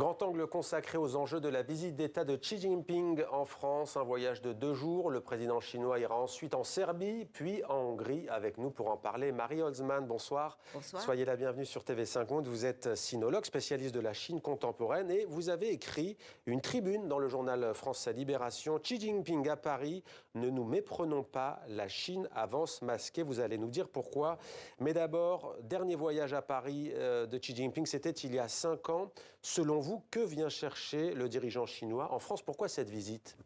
Grand angle consacré aux enjeux de la visite d'État de Xi Jinping en France. Un voyage de 2 jours. Le président chinois ira ensuite en Serbie, puis en Hongrie. Avec nous pour en parler, Marie Holzmann, bonsoir. Bonsoir. Soyez la bienvenue sur TV5 Monde. Vous êtes sinologue, spécialiste de la Chine contemporaine et vous avez écrit une tribune dans le journal français Libération. Xi Jinping à Paris, ne nous méprenons pas, la Chine avance masquée. Vous allez nous dire pourquoi. Mais d'abord, dernier voyage à Paris de Xi Jinping, c'était il y a 5 ans. Selon vous, que vient chercher le dirigeant chinois en France? Pourquoi cette visite?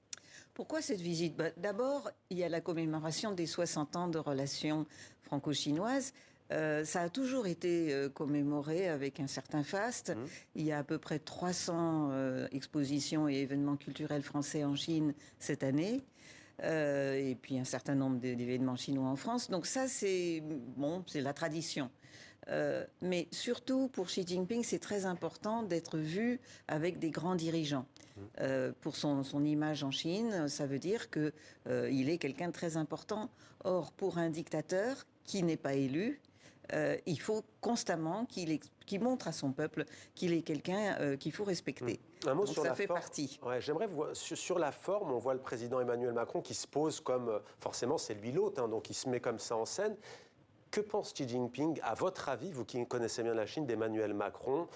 Pourquoi cette visite? D'abord, il y a la commémoration des 60 ans de relations franco-chinoises. Ça a toujours été commémoré avec un certain faste. Il y a à peu près 300 expositions et événements culturels français en Chine cette année. Et puis un certain nombre d'événements chinois en France. Donc ça, c'est bon, c'est la tradition. Mais surtout, pour Xi Jinping, c'est très important d'être vu avec des grands dirigeants. Pour son image en Chine, ça veut dire qu'il est quelqu'un de très important. Or, pour un dictateur qui n'est pas élu, il faut constamment qu'il montre à son peuple qu'il est quelqu'un qu'il faut respecter. Un mot donc sur ça la fait forme. partie. Ouais, j'aimerais voir sur la forme, on voit le président Emmanuel Macron qui se pose comme, forcément c'est lui l'hôte, hein, donc il se met comme ça en scène. Que pense Xi Jinping, à votre avis, vous qui connaissez bien la Chine, d'Emmanuel Macron?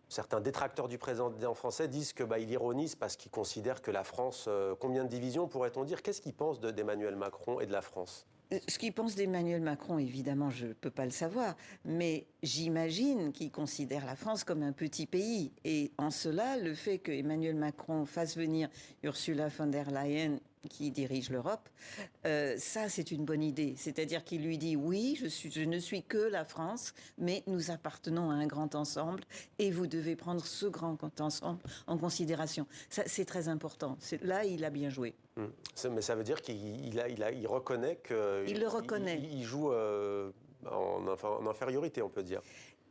Certains détracteurs du président français disent que il ironise parce qu'il considère que la France, combien de divisions pourrait-on dire? Qu'est-ce qu'il pense d'Emmanuel Macron et de la France? Ce qu'il pense d'Emmanuel Macron, évidemment, je ne peux pas le savoir, mais j'imagine qu'il considère la France comme un petit pays. Et en cela, le fait que Emmanuel Macron fasse venir Ursula von der Leyen, qui dirige l'Europe, ça, c'est une bonne idée. C'est-à-dire qu'il lui dit, oui, je ne suis que la France, mais nous appartenons à un grand ensemble et vous devez prendre ce grand ensemble en considération. Ça, c'est très important. Là, il a bien joué. Mais ça veut dire qu'il reconnaît qu'il Il le reconnaît. Il joue en infériorité, on peut dire.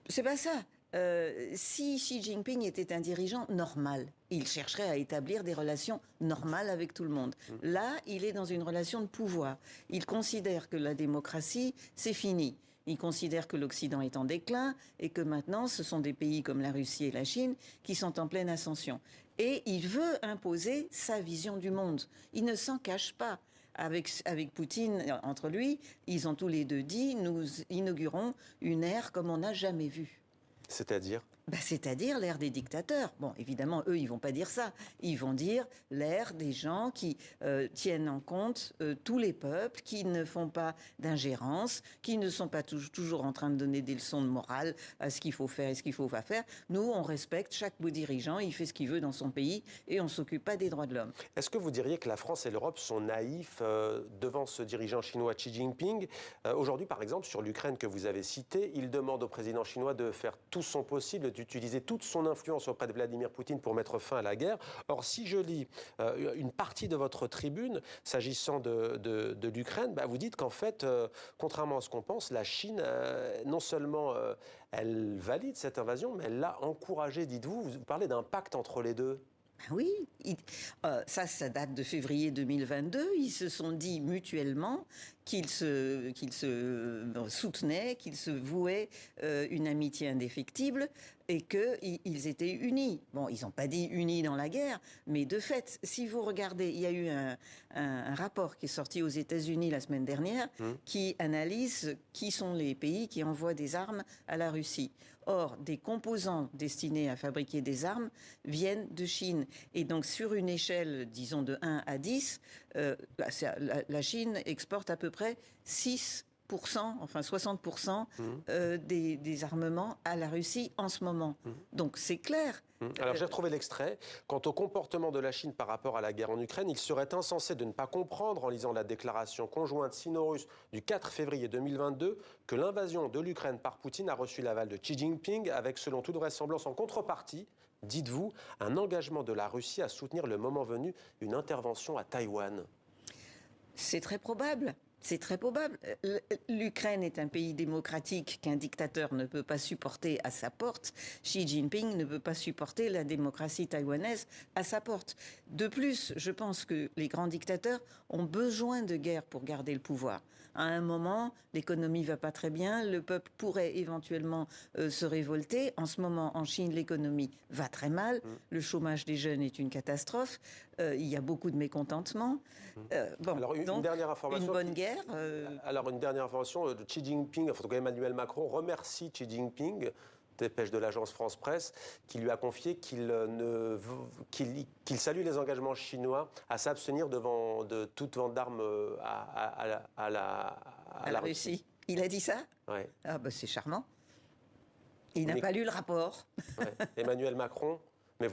C'est pas ça. Si Xi Jinping était un dirigeant normal, il chercherait à établir des relations normales avec tout le monde. Là, il est dans une relation de pouvoir. Il considère que la démocratie, c'est fini. Il considère que l'Occident est en déclin et que maintenant, ce sont des pays comme la Russie et la Chine qui sont en pleine ascension. Et il veut imposer sa vision du monde. Il ne s'en cache pas. Avec Poutine, entre lui, ils ont tous les deux dit, nous inaugurons une ère comme on n'a jamais vu. C'est-à-dire? C'est-à-dire l'ère des dictateurs. Bon, évidemment, eux, ils vont pas dire ça. Ils vont dire l'ère des gens qui tiennent en compte tous les peuples, qui ne font pas d'ingérence, qui ne sont pas toujours en train de donner des leçons de morale à ce qu'il faut faire et ce qu'il faut pas faire. Nous, on respecte chaque dirigeant, il fait ce qu'il veut dans son pays et on s'occupe pas des droits de l'homme. Est-ce que vous diriez que la France et l'Europe sont naïfs devant ce dirigeant chinois Xi Jinping? Aujourd'hui, par exemple, sur l'Ukraine que vous avez cité, il demande au président chinois de faire tout son possible, d'utiliser toute son influence auprès de Vladimir Poutine pour mettre fin à la guerre. Or, si je lis une partie de votre tribune, s'agissant de l'Ukraine, vous dites qu'en fait, contrairement à ce qu'on pense, la Chine, non seulement elle valide cette invasion, mais elle l'a encouragée, dites-vous. Vous parlez d'un pacte entre les deux. Oui, ça date de février 2022. Ils se sont dit mutuellement qu'ils se soutenaient, qu'ils se vouaient une amitié indéfectible et qu'ils étaient unis. Bon, ils n'ont pas dit unis dans la guerre, mais de fait, si vous regardez, il y a eu un rapport qui est sorti aux États-Unis la semaine dernière qui analyse qui sont les pays qui envoient des armes à la Russie. Or, des composants destinés à fabriquer des armes viennent de Chine. Et donc, sur une échelle, disons, de 1 à 10, la Chine exporte à peu près 6%, enfin 60% des armements à la Russie en ce moment. Donc, c'est clair. Alors j'ai retrouvé l'extrait. Quant au comportement de la Chine par rapport à la guerre en Ukraine, il serait insensé de ne pas comprendre, en lisant la déclaration conjointe sino-russe du 4 février 2022, que l'invasion de l'Ukraine par Poutine a reçu l'aval de Xi Jinping, avec selon toute vraisemblance en contrepartie, dites-vous, un engagement de la Russie à soutenir le moment venu une intervention à Taïwan. C'est très probable. C'est très probable. L'Ukraine est un pays démocratique qu'un dictateur ne peut pas supporter à sa porte. Xi Jinping ne peut pas supporter la démocratie taïwanaise à sa porte. De plus, je pense que les grands dictateurs ont besoin de guerre pour garder le pouvoir. À un moment, l'économie va pas très bien, le peuple pourrait éventuellement se révolter. En ce moment, en Chine, l'économie va très mal, le chômage des jeunes est une catastrophe, il y a beaucoup de mécontentement. Alors, une dernière information. Une bonne guerre. Alors, une dernière information. Xi Jinping, enfin, en tout cas Emmanuel Macron, remercie Xi Jinping, dépêche de l'agence France-Presse, qui lui a confié qu'il salue les engagements chinois à s'abstenir de toute vente d'armes à la Russie. Il a dit ça? Ouais. Ah bah c'est charmant. Il n'a pas lu le rapport. Ouais. Emmanuel Macron. Mais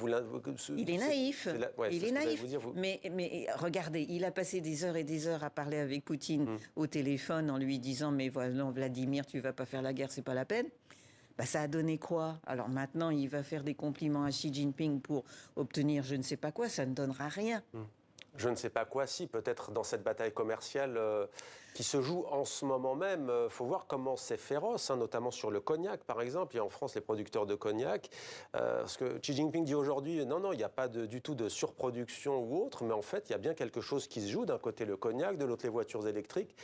il est naïf. Il est naïf. Mais regardez, il a passé des heures et des heures à parler avec Poutine au téléphone en lui disant mais voilà Vladimir, tu vas pas faire la guerre, c'est pas la peine. Bah, ça a donné quoi? Alors maintenant, il va faire des compliments à Xi Jinping pour obtenir je ne sais pas quoi, ça ne donnera rien. Je ne sais pas quoi, si, peut-être dans cette bataille commerciale qui se joue en ce moment même. Il faut voir comment c'est féroce, hein, notamment sur le cognac, par exemple. Il y a en France les producteurs de cognac. Parce que Xi Jinping dit aujourd'hui, non, il n'y a pas du tout de surproduction ou autre, mais en fait, il y a bien quelque chose qui se joue. D'un côté, le cognac, de l'autre, les voitures électriques.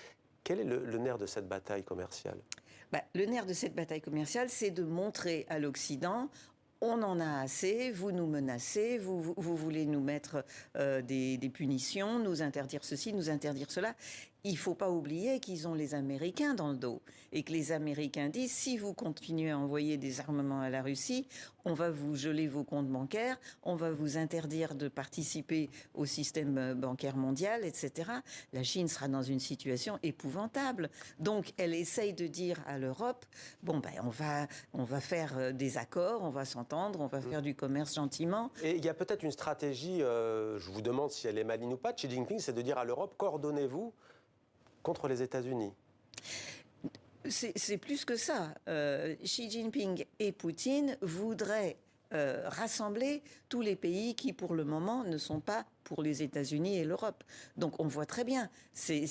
Quel est le nerf de cette bataille commerciale? Le nerf de cette bataille commerciale, c'est de montrer à l'Occident on en a assez, vous nous menacez, vous voulez nous mettre des punitions, nous interdire ceci, nous interdire cela. Il ne faut pas oublier qu'ils ont les Américains dans le dos et que les Américains disent si vous continuez à envoyer des armements à la Russie, on va vous geler vos comptes bancaires, on va vous interdire de participer au système bancaire mondial, etc. La Chine sera dans une situation épouvantable. Donc, elle essaye de dire à l'Europe, bon, on va faire des accords, on va s'entendre, on va faire du commerce gentiment. Et il y a peut-être une stratégie, je vous demande si elle est maligne ou pas, de Xi Jinping, c'est de dire à l'Europe, coordonnez-vous contre les États-Unis. C'est plus que ça. Xi Jinping et Poutine voudraient rassembler tous les pays qui, pour le moment, ne sont pas pour les États-Unis et l'Europe. Donc on voit très bien, c'est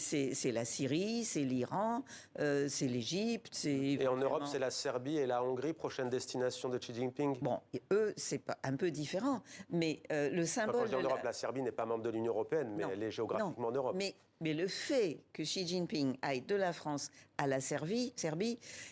la Syrie, c'est l'Iran, c'est l'Égypte. Et en Europe, c'est la Serbie et la Hongrie, prochaine destination de Xi Jinping. Bon, eux, c'est pas un peu différent, mais le symbole... Quand je dis en Europe, la Serbie n'est pas membre de l'Union européenne, mais elle est géographiquement en Europe. Mais le fait que Xi Jinping aille de la France à la Serbie,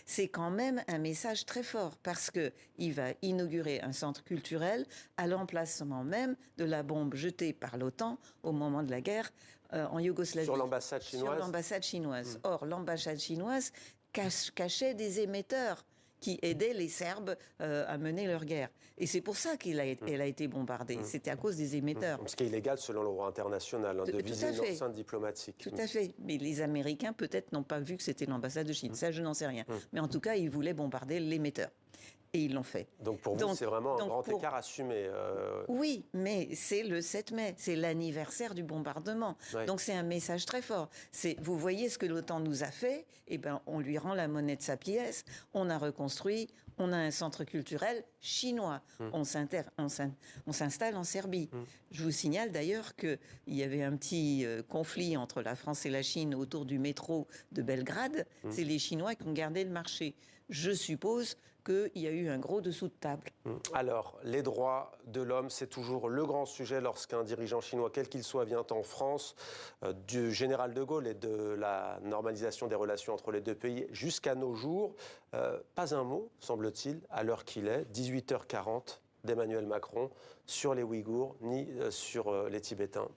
c'est quand même un message très fort parce qu'il va inaugurer un centre culturel à l'emplacement même de la bombe jetée par l'OTAN au moment de la guerre en Yougoslavie. Sur l'ambassade chinoise. Sur l'ambassade chinoise. Or, l'ambassade chinoise cachait des émetteurs qui aidaient les Serbes à mener leur guerre. Et c'est pour ça qu'elle a été bombardée. C'était à cause des émetteurs. Ce qui est illégal selon le droit international, de viser une enceinte diplomatique. Tout à fait. Mais les Américains, peut-être, n'ont pas vu que c'était l'ambassade de Chine. Ça, je n'en sais rien. Mais en tout cas, ils voulaient bombarder l'émetteur. Et ils l'ont fait. Donc pour vous, c'est vraiment un grand écart assumé. Oui, mais c'est le 7 mai, c'est l'anniversaire du bombardement. Ouais. Donc c'est un message très fort. Vous voyez ce que l'OTAN nous a fait, eh ben, on lui rend la monnaie de sa pièce, on a reconstruit, on a un centre culturel chinois, on s'installe en Serbie. Je vous signale d'ailleurs qu'il y avait un petit conflit entre la France et la Chine autour du métro de Belgrade. C'est les Chinois qui ont gardé le marché. Je suppose qu'il y a eu un gros dessous de table. Alors, les droits de l'homme, c'est toujours le grand sujet lorsqu'un dirigeant chinois, quel qu'il soit, vient en France, du général de Gaulle et de la normalisation des relations entre les deux pays jusqu'à nos jours. Pas un mot, semble-t-il, à l'heure qu'il est, 18h40 d'Emmanuel Macron, sur les Ouïghours, ni sur les Tibétains.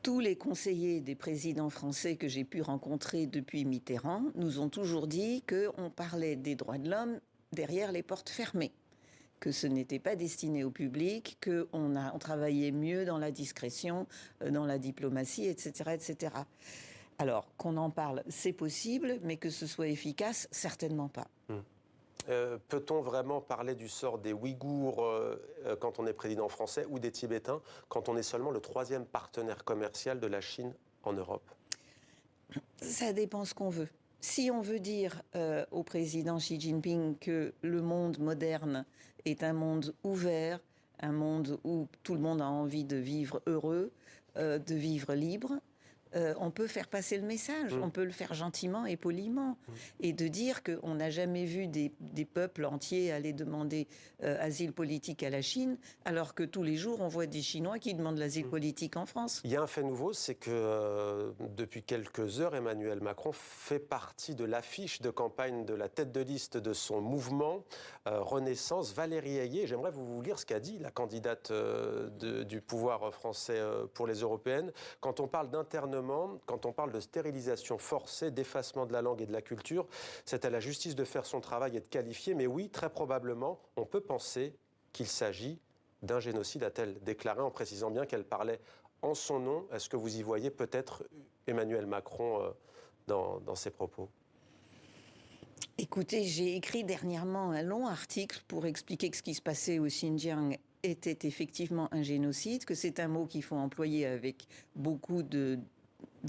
Tous les conseillers des présidents français que j'ai pu rencontrer depuis Mitterrand nous ont toujours dit qu'on parlait des droits de l'homme derrière les portes fermées, que ce n'était pas destiné au public, qu'on travaillait mieux dans la discrétion, dans la diplomatie, etc., etc. Alors, qu'on en parle, c'est possible, mais que ce soit efficace, certainement pas. Peut-on vraiment parler du sort des Ouïghours quand on est président français ou des Tibétains quand on est seulement le troisième partenaire commercial de la Chine en Europe? Ça dépend ce qu'on veut. Si on veut dire au président Xi Jinping que le monde moderne est un monde ouvert, un monde où tout le monde a envie de vivre heureux, de vivre libre, on peut faire passer le message, on peut le faire gentiment et poliment, et de dire qu'on n'a jamais vu des peuples entiers aller demander asile politique à la Chine, alors que tous les jours on voit des Chinois qui demandent l'asile politique en France. Il y a un fait nouveau, c'est que depuis quelques heures, Emmanuel Macron fait partie de l'affiche de campagne de la tête de liste de son mouvement Renaissance, Valérie Ayé. J'aimerais vous lire ce qu'a dit la candidate du pouvoir français pour les européennes. Quand on parle d'internement, quand on parle de stérilisation forcée, d'effacement de la langue et de la culture, c'est à la justice de faire son travail et de qualifier. Mais oui, très probablement, on peut penser qu'il s'agit d'un génocide, a-t-elle déclaré, en précisant bien qu'elle parlait en son nom. Est-ce que vous y voyez peut-être Emmanuel Macron dans ses propos ? Écoutez, j'ai écrit dernièrement un long article pour expliquer que ce qui se passait au Xinjiang était effectivement un génocide, que c'est un mot qu'il faut employer avec beaucoup de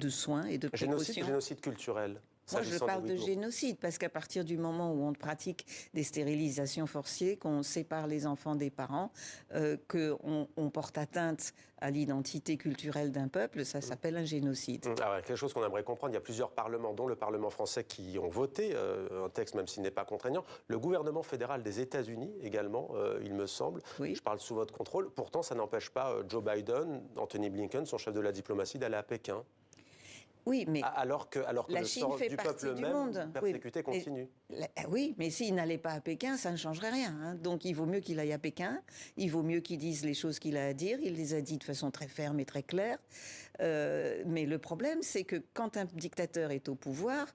soins et de précautions. Génocide culturel. Moi, je parle de génocide, parce qu'à partir du moment où on pratique des stérilisations forcées, qu'on sépare les enfants des parents, qu'on porte atteinte à l'identité culturelle d'un peuple, ça s'appelle un génocide. Alors, quelque chose qu'on aimerait comprendre, il y a plusieurs parlements, dont le Parlement français, qui ont voté un texte, même s'il n'est pas contraignant. Le gouvernement fédéral des États-Unis également, il me semble. Oui. Je parle sous votre contrôle. Pourtant, ça n'empêche pas Joe Biden, Anthony Blinken, son chef de la diplomatie, d'aller à Pékin. Oui, mais alors que la Chine fait du partie peuple du même monde. persécuté continue. Oui, mais s'il n'allait pas à Pékin, ça ne changerait rien. Hein. Donc il vaut mieux qu'il aille à Pékin, il vaut mieux qu'il dise les choses qu'il a à dire. Il les a dit de façon très ferme et très claire. Mais le problème, c'est que quand un dictateur est au pouvoir,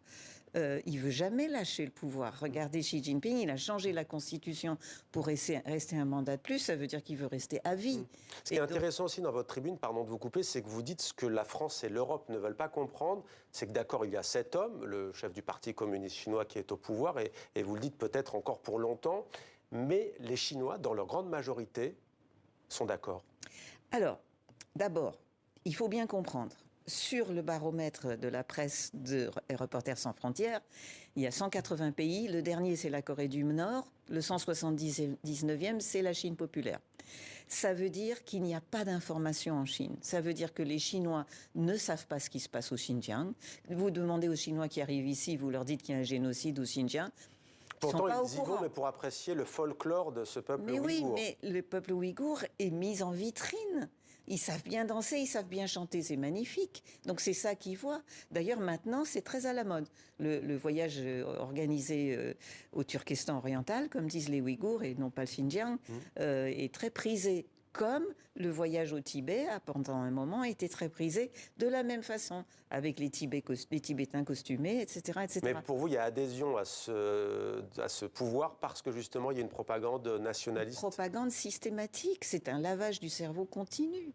il veut jamais lâcher le pouvoir. Regardez Xi Jinping, il a changé la constitution pour rester un mandat de plus. Ça veut dire qu'il veut rester à vie. Ce qui est intéressant aussi dans votre tribune, pardon de vous couper, c'est que vous dites ce que la France et l'Europe ne veulent pas comprendre, c'est que d'accord, il y a cet homme, le chef du Parti communiste chinois, qui est au pouvoir, et vous le dites peut-être encore pour longtemps, mais les Chinois, dans leur grande majorité, sont d'accord. Alors, d'abord, il faut bien comprendre. Sur le baromètre de la presse de Reporters sans frontières, il y a 180 pays. Le dernier, c'est la Corée du Nord. Le 179e, c'est la Chine populaire. Ça veut dire qu'il n'y a pas d'information en Chine. Ça veut dire que les Chinois ne savent pas ce qui se passe au Xinjiang. Vous demandez aux Chinois qui arrivent ici, vous leur dites qu'il y a un génocide au Xinjiang. Pourtant, ils y vont, mais pour apprécier le folklore de ce peuple ouïghour. Oui, mais le peuple ouïghour est mis en vitrine. Ils savent bien danser, ils savent bien chanter, c'est magnifique. Donc c'est ça qu'ils voient. D'ailleurs, maintenant, c'est très à la mode. Le voyage organisé au Turkestan oriental, comme disent les Ouïghours, et non pas le Xinjiang, est très prisé. Comme le voyage au Tibet a pendant un moment été très prisé de la même façon, avec les Tibétains costumés, etc., etc. Mais pour vous, il y a adhésion à ce pouvoir parce que justement, il y a une propagande nationaliste. Une propagande systématique, c'est un lavage du cerveau continu.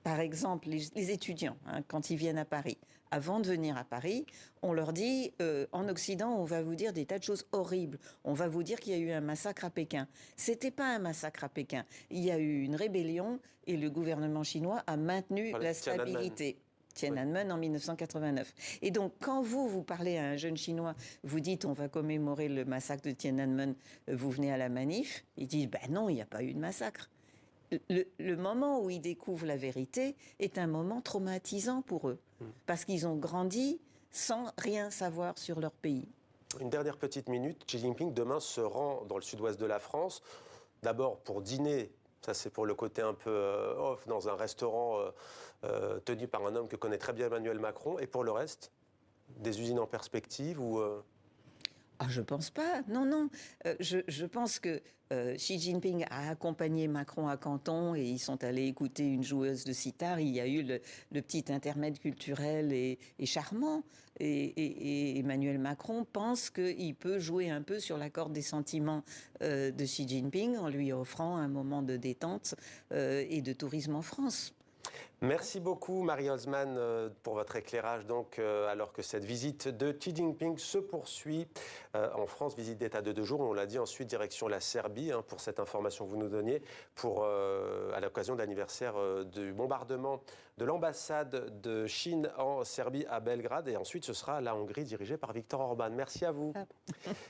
Par exemple, les étudiants, quand ils viennent à Paris, avant de venir à Paris, on leur dit, en Occident, on va vous dire des tas de choses horribles. On va vous dire qu'il y a eu un massacre à Pékin. C'était pas un massacre à Pékin. Il y a eu une rébellion et le gouvernement chinois a maintenu la stabilité. Tiananmen en 1989. Et donc, quand vous parlez à un jeune Chinois, vous dites on va commémorer le massacre de Tiananmen, vous venez à la manif, ils disent ben non, il n'y a pas eu de massacre. Le moment où ils découvrent la vérité est un moment traumatisant pour eux, parce qu'ils ont grandi sans rien savoir sur leur pays. Une dernière petite minute. Xi Jinping, demain, se rend dans le sud-ouest de la France, d'abord pour dîner, ça c'est pour le côté un peu off, dans un restaurant tenu par un homme que connaît très bien Emmanuel Macron, et pour le reste, des usines en perspective ou... Ah, je pense pas. Non. Je pense que Xi Jinping a accompagné Macron à Canton et ils sont allés écouter une joueuse de sitar. Il y a eu le petit intermède culturel et charmant. Et Emmanuel Macron pense qu'il peut jouer un peu sur la corde des sentiments de Xi Jinping en lui offrant un moment de détente et de tourisme en France. Merci beaucoup Marie Holzmann pour votre éclairage donc alors que cette visite de Xi Jinping se poursuit en France, visite d'État de 2 jours, on l'a dit, ensuite direction la Serbie pour cette information que vous nous donniez à l'occasion de l'anniversaire du bombardement de l'ambassade de Chine en Serbie à Belgrade et ensuite ce sera la Hongrie dirigée par Viktor Orban. Merci à vous.